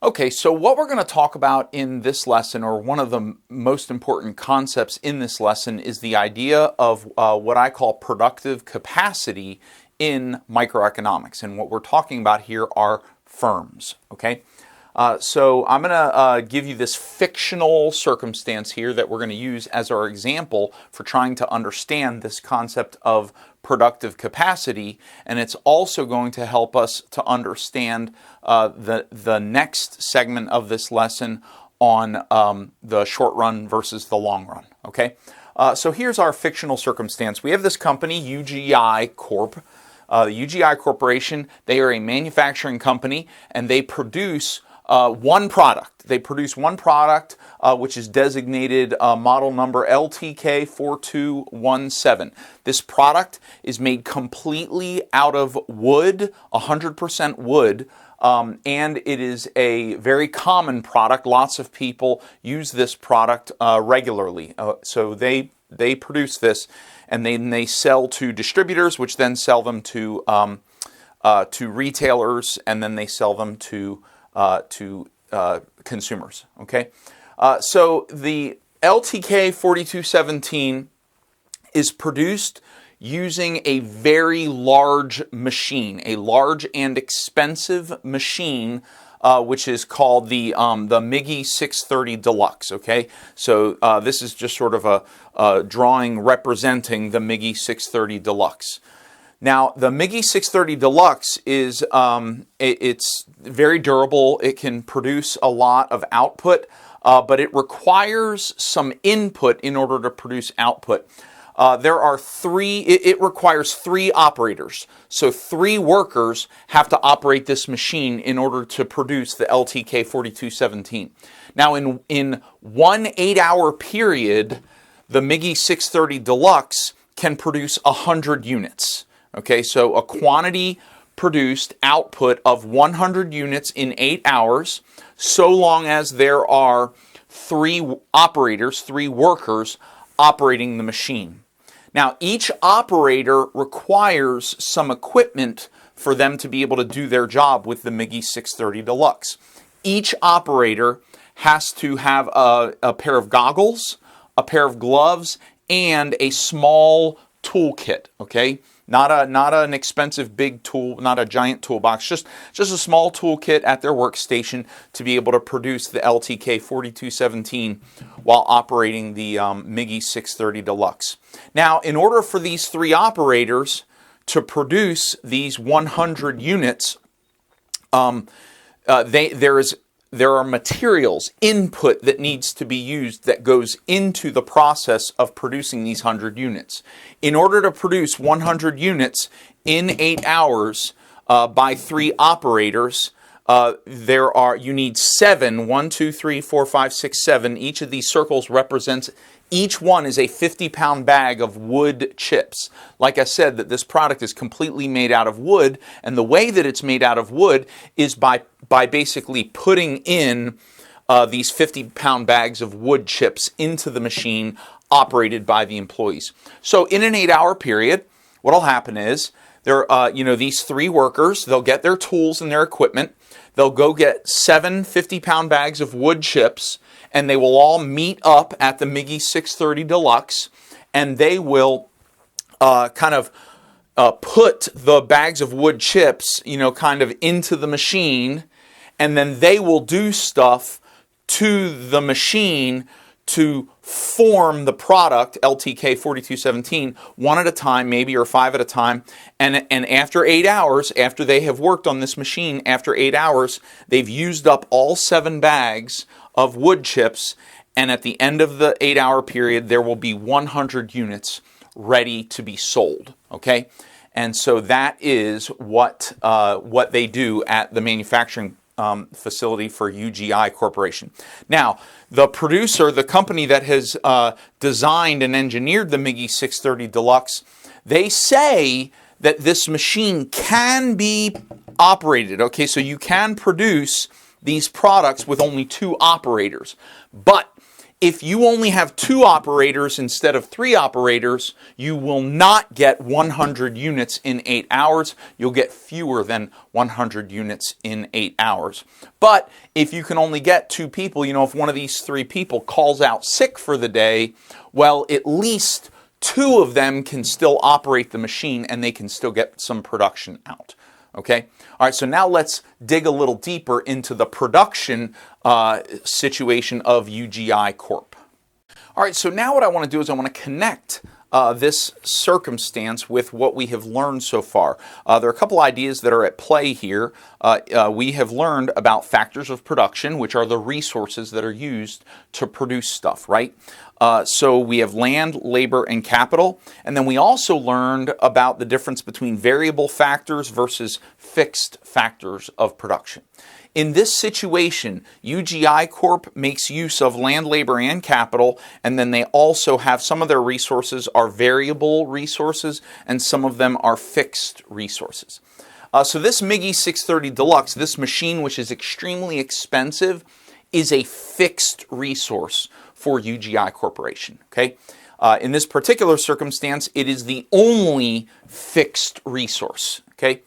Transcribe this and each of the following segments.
Okay, so what we're going to talk about in this lesson, or one of the most important concepts in this lesson, is the idea of what I call productive capacity in microeconomics. And what we're talking about here are firms, okay? So I'm going to give you this fictional circumstance here that we're going to use as our example for trying to understand this concept of productive capacity, and it's also going to help us to understand the next segment of this lesson on the short run versus the long run, okay? So here's our fictional circumstance. We have this company, UGI Corp. The UGI Corporation, they are a manufacturing company, and they produce one product. They produce one product which is designated model number LTK4217. This product is made completely out of wood, 100% wood, and it is a very common product. Lots of people use this product regularly. So they produce this, and then they sell to distributors, which then sell them to retailers, and then they sell them to consumers. Okay, so the LTK4217 is produced using a very large machine, a large and expensive machine, which is called the MIGI 630 Deluxe. Okay, so this is just sort of a drawing representing the MIGI 630 Deluxe. Now, the MIGI 630 Deluxe is it's very durable. It can produce a lot of output, but it requires some input in order to produce output. It requires 3 operators. So 3 workers have to operate this machine in order to produce the LTK4217. Now, in one 8-hour period, the MIGI 630 Deluxe can produce 100 units. Okay, so a quantity produced output of 100 units in 8 hours, so long as there are 3 operators, 3 workers operating the machine. Now, each operator requires some equipment for them to be able to do their job with the MIGI 630 Deluxe. Each operator has to have a pair of goggles, a pair of gloves, and a small toolkit, okay? Not an expensive big tool, not a giant toolbox, just a small toolkit at their workstation to be able to produce the LTK4217 while operating the MIGI 630 Deluxe. Now, in order for these 3 operators to produce these 100 units, there are materials, input that needs to be used that goes into the process of producing these 100 units. In order to produce 100 units in 8 hours by 3 operators, you need 7, 1, 2, 3, 4, 5, 6, 7. Each of these circles represents, each one is a 50-pound bag of wood chips. Like I said, that this product is completely made out of wood, and the way that it's made out of wood is by basically putting in these 50-pound bags of wood chips into the machine operated by the employees. So in an 8-hour period, what will happen is these 3 workers, they'll get their tools and their equipment. They'll go get 7 50-pound bags of wood chips, and they will all meet up at the MIGI 630 Deluxe, and they will put the bags of wood chips, kind of into the machine, and then they will do stuff to the machine to form the product, LTK4217, 1 at a time, maybe, or 5 at a time. And after 8 hours, after they have worked on this machine, after 8 hours, they've used up all 7 bags of wood chips. And at the end of the 8-hour period, there will be 100 units ready to be sold. Okay? And so that is what they do at the manufacturing facility for UGI Corporation. Now, the producer, the company that has designed and engineered the MIGI 630 Deluxe, they say that this machine can be operated. Okay, so you can produce these products with only 2 operators. But If you only have 2 operators instead of 3 operators, you will not get 100 units in 8 hours. You'll get fewer than 100 units in 8 hours. But if you can only get 2 people, if one of these 3 people calls out sick for the day, well, at least 2 of them can still operate the machine and they can still get some production out. Okay? All right, so now let's dig a little deeper into the production situation of UGI Corp. All right, so now what I want to do is I want to connect this circumstance with what we have learned so far. There are a couple ideas that are at play here. We have learned about factors of production, which are the resources that are used to produce stuff, right? So we have land, labor, and capital. And then we also learned about the difference between variable factors versus fixed factors of production. In this situation, UGI Corp makes use of land, labor, and capital, and then they also have some of their resources are variable resources, and some of them are fixed resources. So this MIGI 630 Deluxe, this machine which is extremely expensive, is a fixed resource for UGI Corporation. Okay? In this particular circumstance, it is the only fixed resource. Okay?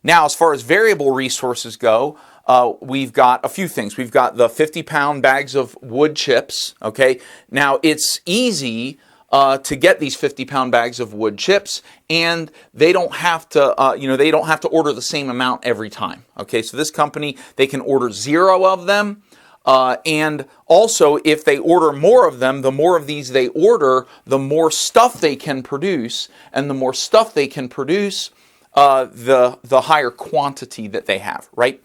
Now, as far as variable resources go, we've got a few things. We've got the 50-pound bags of wood chips. Okay, now it's easy to get these 50-pound bags of wood chips, and they don't have to, they don't have to order the same amount every time. Okay, so this company, they can order 0 of them. And also, if they order more of them, the more of these they order, the more stuff they can produce, and the more stuff they can produce, the higher quantity that they have, right?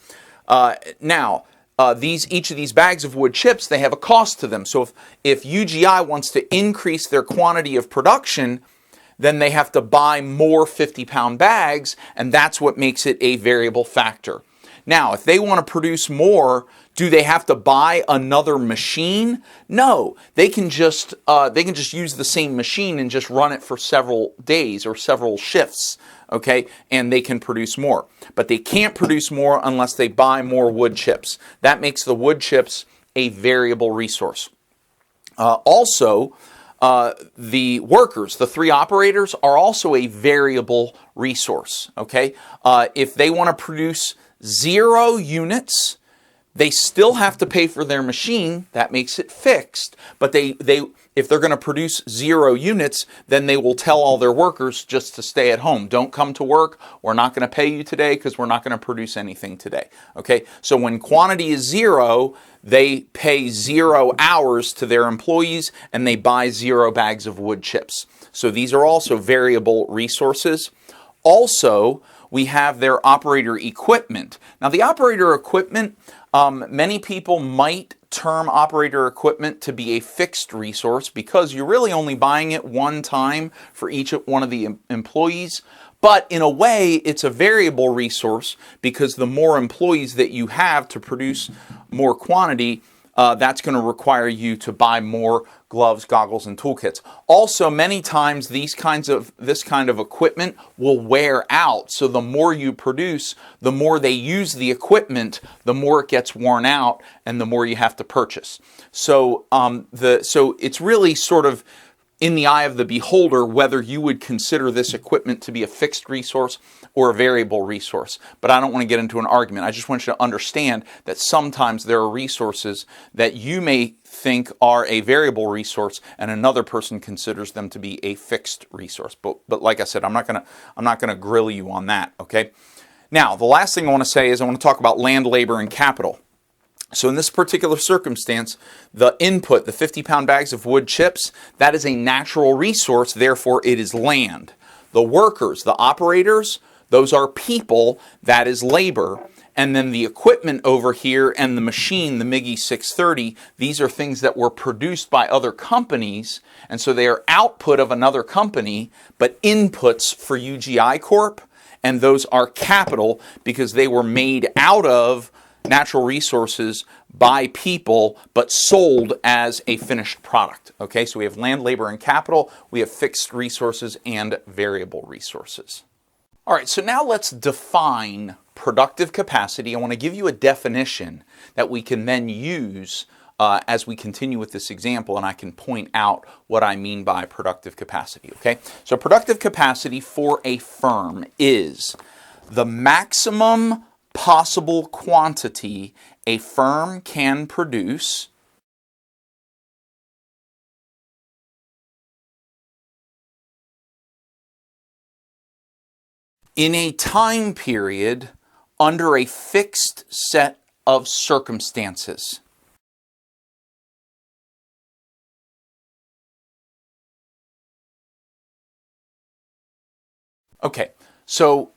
Now, each of these bags of wood chips, they have a cost to them. So if UGI wants to increase their quantity of production, then they have to buy more 50-pound bags, and that's what makes it a variable factor. Now, if they want to produce more, do they have to buy another machine? No, they can just use the same machine and just run it for several days or several shifts, okay? And they can produce more. But they can't produce more unless they buy more wood chips. That makes the wood chips a variable resource. Also, the workers, the 3 operators, are also a variable resource, okay? If they want to produce 0 units, they still have to pay for their machine. That makes it fixed. But if they're going to produce 0 units, then they will tell all their workers just to stay at home. Don't come to work. We're not going to pay you today because we're not going to produce anything today. Okay? So when quantity is 0, they pay 0 hours to their employees and they buy 0 bags of wood chips. So these are also variable resources. Also, we have their operator equipment. Now, the operator equipment, many people might term operator equipment to be a fixed resource because you're really only buying it one time for each one of the employees. But in a way, it's a variable resource because the more employees that you have to produce more quantity, that's going to require you to buy more gloves, goggles, and toolkits. Also, many times this kind of equipment will wear out. So the more you produce, the more they use the equipment, the more it gets worn out, and the more you have to purchase. So so it's really sort of in the eye of the beholder whether you would consider this equipment to be a fixed resource or a variable resource. But I don't want to get into an argument. I just want you to understand that sometimes there are resources that you may think are a variable resource and another person considers them to be a fixed resource. But like I said, I'm not gonna grill you on that, okay? Now, the last thing I want to say is I want to talk about land, labor, and capital. So in this particular circumstance, the input, the 50-pound bags of wood chips, that is a natural resource, therefore it is land. The workers, the operators, those are people, that is labor. And then the equipment over here and the machine, the MIGI 630, these are things that were produced by other companies, and so they are output of another company, but inputs for UGI Corp, and those are capital because they were made out of natural resources by people, but sold as a finished product. Okay, so we have land, labor, and capital. We have fixed resources and variable resources. All right, so now let's define productive capacity. I want to give you a definition that we can then use as we continue with this example, and I can point out what I mean by productive capacity. Okay, so productive capacity for a firm is the maximum possible quantity a firm can produce in a time period under a fixed set of circumstances. Okay, so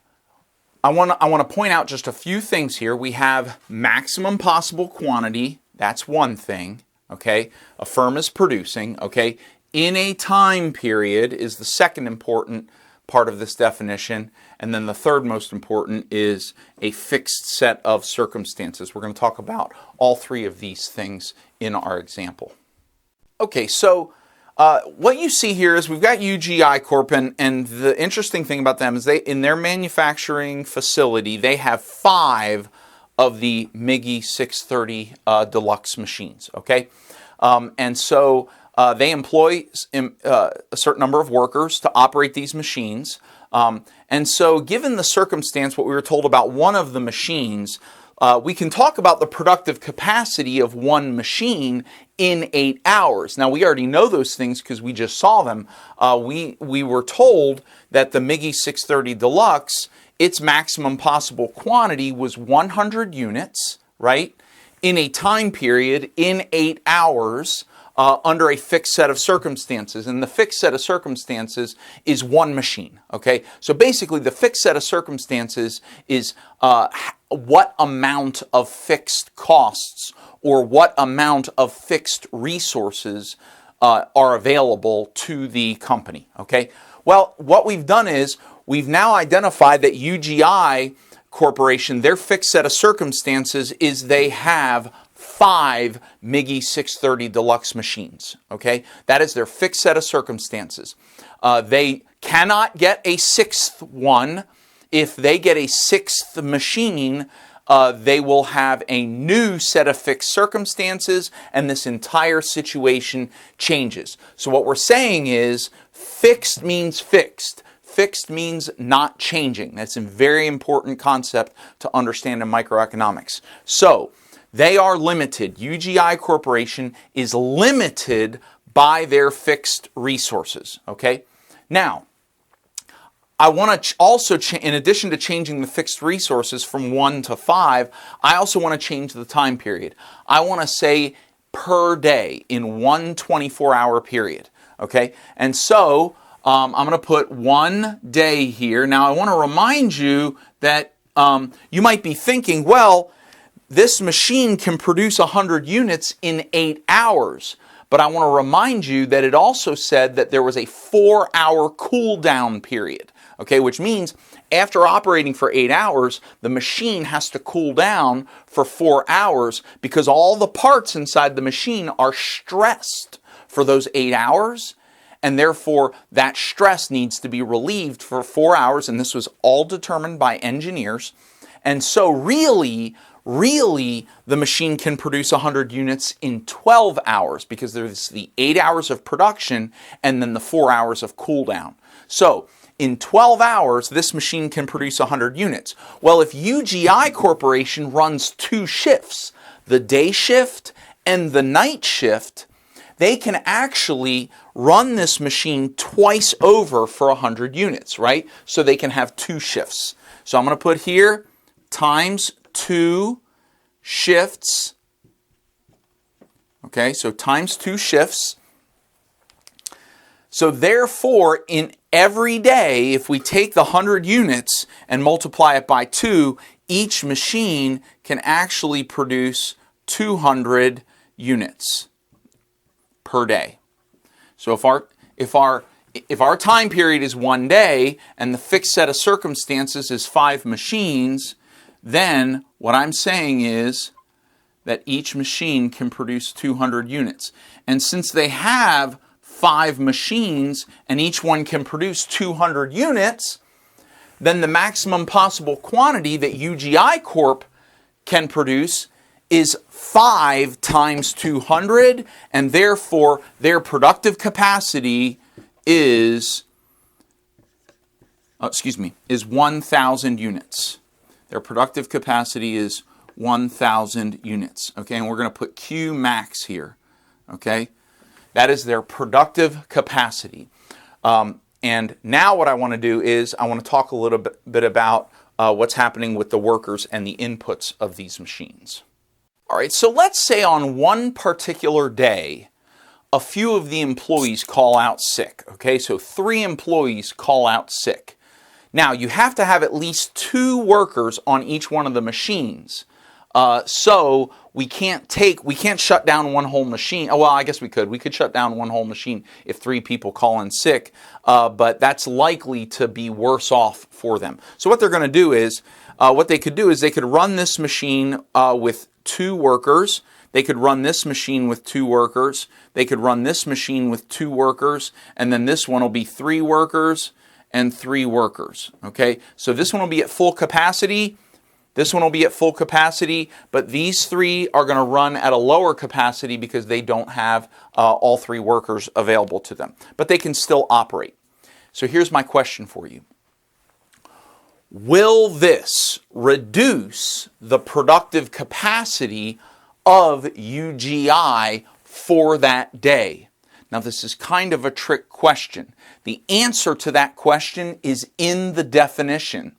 I want to point out just a few things here. We have maximum possible quantity. That's one thing. Okay, a firm is producing. Okay, in a time period is the second important part of this definition, and then the third most important is a fixed set of circumstances. We're going to talk about all three of these things in our example. Okay, so what you see here is we've got UGI Corp, and the interesting thing about them is they, in their manufacturing facility, they have 5 of the MIGI 630 Deluxe machines. Okay, and so they employ a certain number of workers to operate these machines. And so given the circumstance, what we were told about one of the machines, we can talk about the productive capacity of one machine in 8 hours. Now, we already know those things because we just saw them. We were told that the MIGI 630 Deluxe, its maximum possible quantity was 100 units, right, in a time period in 8 hours under a fixed set of circumstances. And the fixed set of circumstances is one machine, okay? So basically, the fixed set of circumstances is what amount of fixed costs or what amount of fixed resources are available to the company, okay? Well, what we've done is we've now identified that UGI Corporation, their fixed set of circumstances is they have 5 MIGI 630 Deluxe machines, okay? That is their fixed set of circumstances. They cannot get a 6th one. If they get a 6th machine, they will have a new set of fixed circumstances, and this entire situation changes. So what we're saying is fixed means fixed. Fixed means not changing. That's a very important concept to understand in microeconomics. So they are limited. UGI Corporation is limited by their fixed resources, okay? Now, I want to also, in addition to changing the fixed resources from 1 to 5, I also want to change the time period. I want to say per day in one 24-hour period, okay? And so I'm going to put 1 day here. Now, I want to remind you that you might be thinking, well, this machine can produce 100 units in 8 hours. But I want to remind you that it also said that there was a 4-hour cool down period. Okay, which means after operating for 8 hours, the machine has to cool down for 4 hours because all the parts inside the machine are stressed for those 8 hours. And therefore, that stress needs to be relieved for 4 hours. And this was all determined by engineers. And so really, the machine can produce 100 units in 12 hours because there's the 8 hours of production and then the 4 hours of cool down. So in 12 hours, this machine can produce 100 units. Well, if UGI Corporation runs 2 shifts, the day shift and the night shift, they can actually run this machine twice over for 100 units, right? So they can have 2 shifts. So I'm going to put here times 2 shifts. Okay, so times 2 shifts. So therefore, in every day, if we take the 100 units and multiply it by 2, each machine can actually produce 200 units per day. So if our time period is 1 day and the fixed set of circumstances is 5 machines, then what I'm saying is that each machine can produce 200 units. And since they have 5 machines and each one can produce 200 units, then the maximum possible quantity that UGI Corp can produce is 5 times 200, and therefore their productive capacity is 1,000 units. Their productive capacity is 1,000 units. Okay, and we're going to put Q max here. Okay, that is their productive capacity. And now what I want to do is I want to talk a little bit about what's happening with the workers and the inputs of these machines. All right, so let's say on one particular day, a few of the employees call out sick. Okay, so 3 employees call out sick. Now, you have to have at least 2 workers on each one of the machines. So we can't shut down one whole machine. Oh, well, I guess we could. We could shut down one whole machine if 3 people call in sick, but that's likely to be worse off for them. So what they're going to do is, what they could do is they could run this machine with 2 workers. They could run this machine with 2 workers. They could run this machine with 2 workers, and then this one will be 3 workers and 3 workers. Okay, so this one will be at full capacity. This one will be at full capacity, but these 3 are going to run at a lower capacity because they don't have all 3 workers available to them. But they can still operate. So here's my question for you. Will this reduce the productive capacity of UGI for that day? Now, this is kind of a trick question. The answer to that question is in the definition.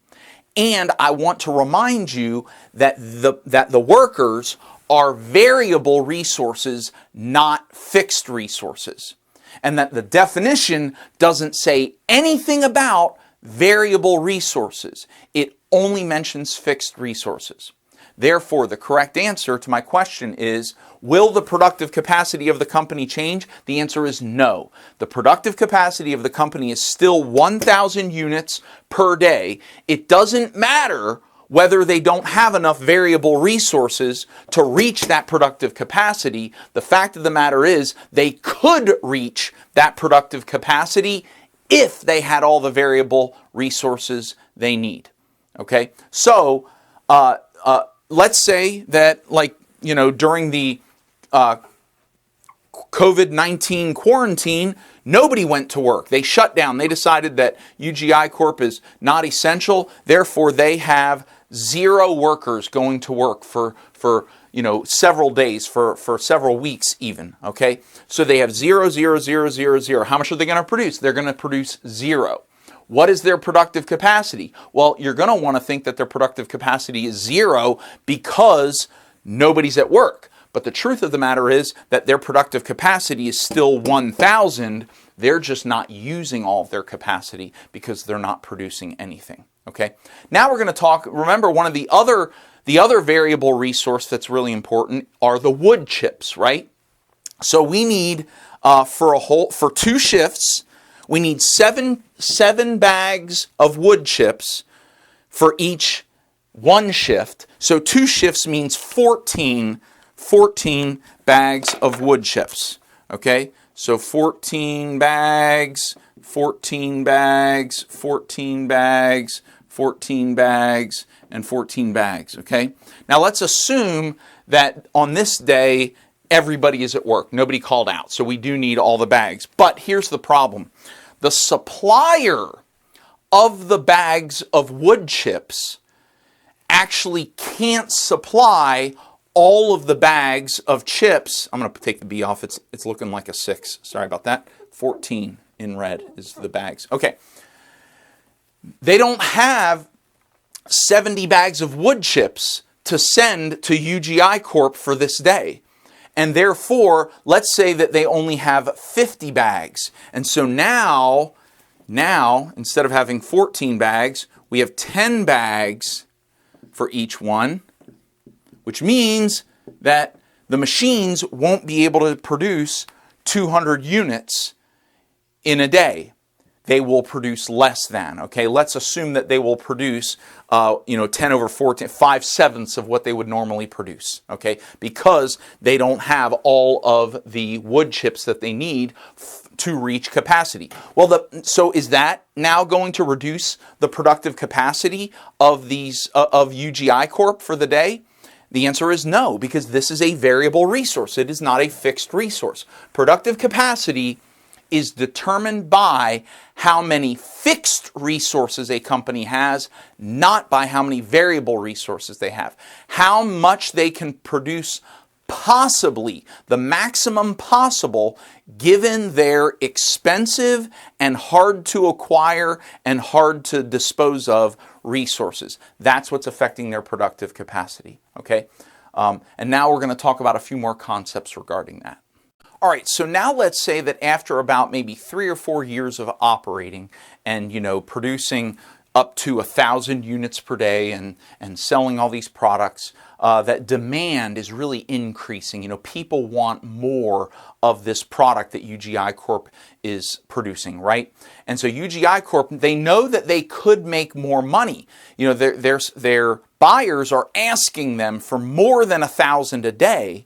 And I want to remind you that the workers are variable resources, not fixed resources. And that the definition doesn't say anything about variable resources. It only mentions fixed resources. Therefore, the correct answer to my question is, will the productive capacity of the company change? The answer is no. The productive capacity of the company is still 1,000 units per day. It doesn't matter whether they don't have enough variable resources to reach that productive capacity. The fact of the matter is, they could reach that productive capacity if they had all the variable resources they need. Okay? So, let's say that, during the COVID-19 quarantine, nobody went to work. They shut down. They decided that UGI Corp is not essential. Therefore, they have 0 workers going to work for several days, for several weeks even. Okay, so they have 0, 0, 0, 0, 0. How much are they going to produce? They're going to produce 0. What is their productive capacity? Well, you're going to want to think that their productive capacity is 0 because nobody's at work. But the truth of the matter is that their productive capacity is still 1,000. They're just not using all of their capacity because they're not producing anything. Okay. Now we're going to talk. Remember, one of the other variable resource that's really important are the wood chips, right? So we need for 2 shifts. We need 7 bags of wood chips for each 1 shift. So 2 shifts means 14 bags of wood chips. Okay? So 14 bags, 14 bags, 14 bags, 14 bags, and 14 bags. Okay? Now let's assume that on this day, everybody is at work. Nobody called out. So we do need all the bags. But here's the problem. The supplier of the bags of wood chips actually can't supply all of the bags of chips. I'm going to take the B off. It's looking like a 6. Sorry about that. 14 in red is the bags. Okay. They don't have 70 bags of wood chips to send to UGI Corp for this day. And therefore, let's say that they only have 50 bags. And so now, instead of having 14 bags, we have 10 bags for each one, which means that the machines won't be able to produce 200 units in a day. They will produce less than. Okay, let's assume that they will produce 10 over 14, 5/7 of what they would normally produce. Okay, because they don't have all of the wood chips that they need to reach capacity. Well, so is that now going to reduce the productive capacity of these of UGI Corp for the day? The answer is no, because this is a variable resource. It is not a fixed resource. Productive capacity is determined by how many fixed resources a company has, not by how many variable resources they have. How much they can produce possibly, the maximum possible, given their expensive and hard to acquire and hard to dispose of resources. That's what's affecting their productive capacity, okay? And now we're going to talk about a few more concepts regarding that. All right, so now let's say that after about maybe 3 or 4 years of operating and, producing up to 1,000 units per day and selling all these products, that demand is really increasing. People want more of this product that UGI Corp is producing, right? And so UGI Corp, they know that they could make more money. Their buyers are asking them for more than 1,000 a day,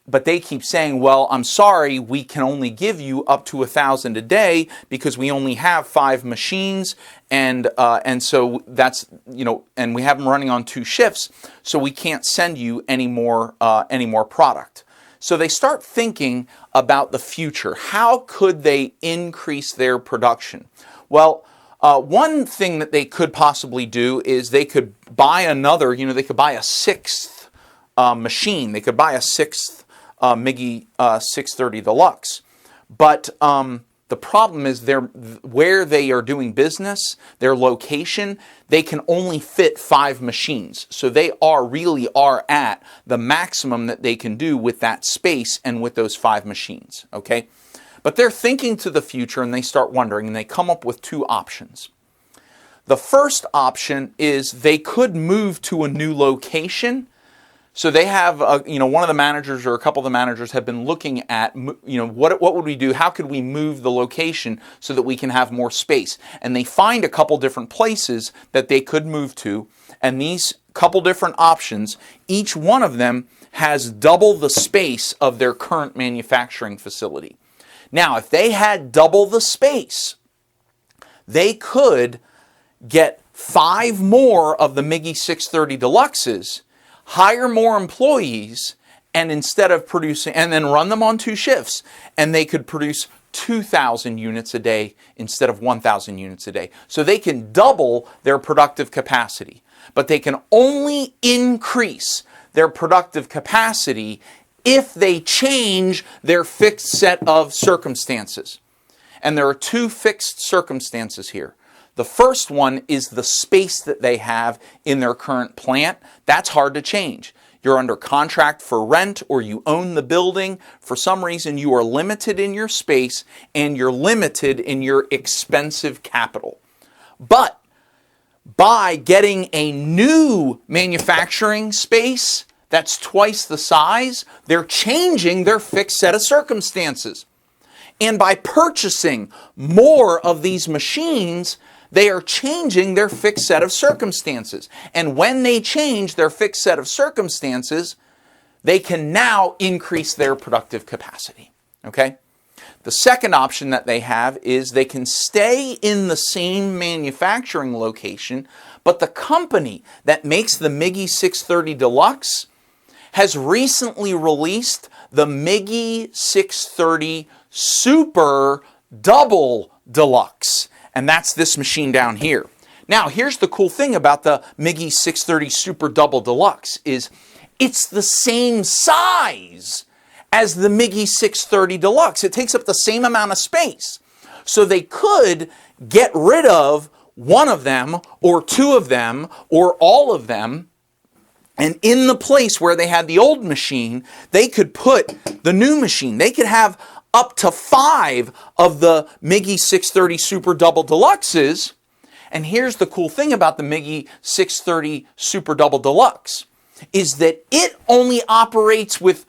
but they keep saying, well, I'm sorry, we can only give you up to 1,000 a day because we only have 5 machines, and so that's, and we have them running on 2 shifts, so we can't send you any more product. So they start thinking about the future. How could they increase their production? Well, one thing that they could possibly do is they could buy another, they could buy a 6th machine. They could buy a 6th MIGI 630 Deluxe. But the problem is where they are doing business, their location, they can only fit 5 machines. So they really are at the maximum that they can do with that space and with those 5 machines, okay? But they're thinking to the future and they start wondering, and they come up with 2 options. The first option is they could move to a new location. So they have, one of the managers or a couple of the managers have been looking at, what would we do? How could we move the location so that we can have more space? And they find a couple different places that they could move to. And these couple different options, each one of them has double the space of their current manufacturing facility. Now, if they had double the space, they could get 5 more of the MIGI 630 Deluxes, hire more employees, and instead of producing, and then run them on 2 shifts, and they could produce 2,000 units a day instead of 1,000 units a day. So they can double their productive capacity, but they can only increase their productive capacity if they change their fixed set of circumstances. And there are 2 fixed circumstances here. The first one is the space that they have in their current plant. That's hard to change. You're under contract for rent or you own the building. For some reason, you are limited in your space and you're limited in your expensive capital. But by getting a new manufacturing space that's twice the size, they're changing their fixed set of circumstances. And by purchasing more of these machines, they are changing their fixed set of circumstances. And when they change their fixed set of circumstances, they can now increase their productive capacity. Okay? The second option that they have is they can stay in the same manufacturing location, but the company that makes the MIGI 630 Deluxe has recently released the MIGI 630 Super Double Deluxe. And that's this machine down here. Now, here's the cool thing about the MIGI 630 Super Double Deluxe is it's the same size as the MIGI 630 Deluxe. It takes up the same amount of space. So they could get rid of one of them or 2 of them or all of them, and in the place where they had the old machine, they could put the new machine. They could have up to 5 of the MIGI 630 Super Double Deluxes. And here's the cool thing about the MIGI 630 Super Double Deluxe is that it only operates with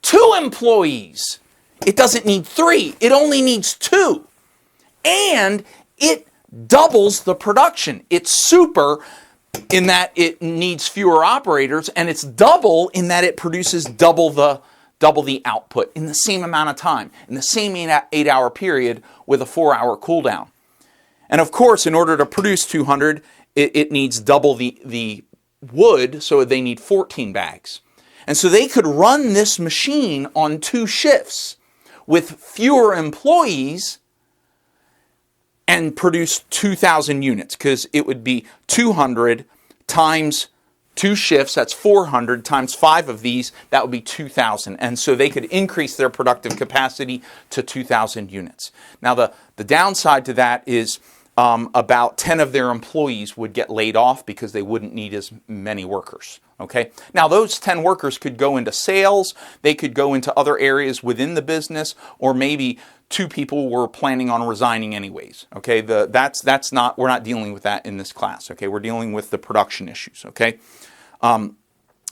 2 employees. It doesn't need 3. It only needs 2. And it doubles the production. It's super in that it needs fewer operators, and it's double in that it produces double the output in the same amount of time, in the same 8-hour period with a 4-hour cooldown. And of course, in order to produce 200, it needs double the wood, so they need 14 bags. And so they could run this machine on 2 shifts with fewer employees and produce 2,000 units, because it would be 200 times 2 shifts, that's 400 times 5 of these, that would be 2,000. And so they could increase their productive capacity to 2,000 units. Now the downside to that is about 10 of their employees would get laid off because they wouldn't need as many workers. Okay. Now those 10 workers could go into sales, they could go into other areas within the business, or maybe 2 people were planning on resigning anyways. Okay. That's not, we're not dealing with that in this class. Okay. We're dealing with the production issues. Okay.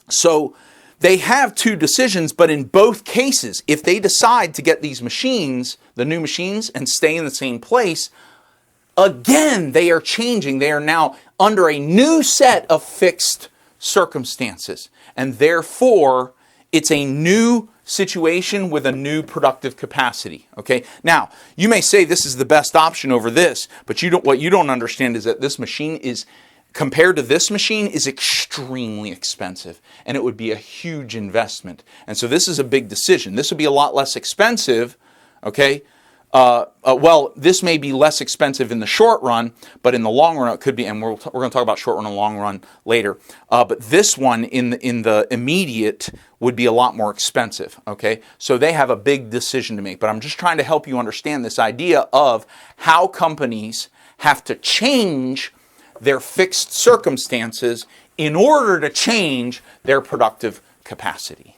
So they have 2 decisions, but in both cases, if they decide to get these machines, the new machines, and stay in the same place, again, they are changing. They are now under a new set of fixed circumstances. And therefore, it's a new situation with a new productive capacity. Okay. Now, you may say this is the best option over this, but what you don't understand is that this machine is, compared to this machine, is extremely expensive, and it would be a huge investment. And so this is a big decision. This would be a lot less expensive, okay? Well, this may be less expensive in the short run, but in the long run it could be, and we're going to talk about short run and long run later. But this one in the immediate would be a lot more expensive, okay? So they have a big decision to make, but I'm just trying to help you understand this idea of how companies have to change their fixed circumstances in order to change their productive capacity.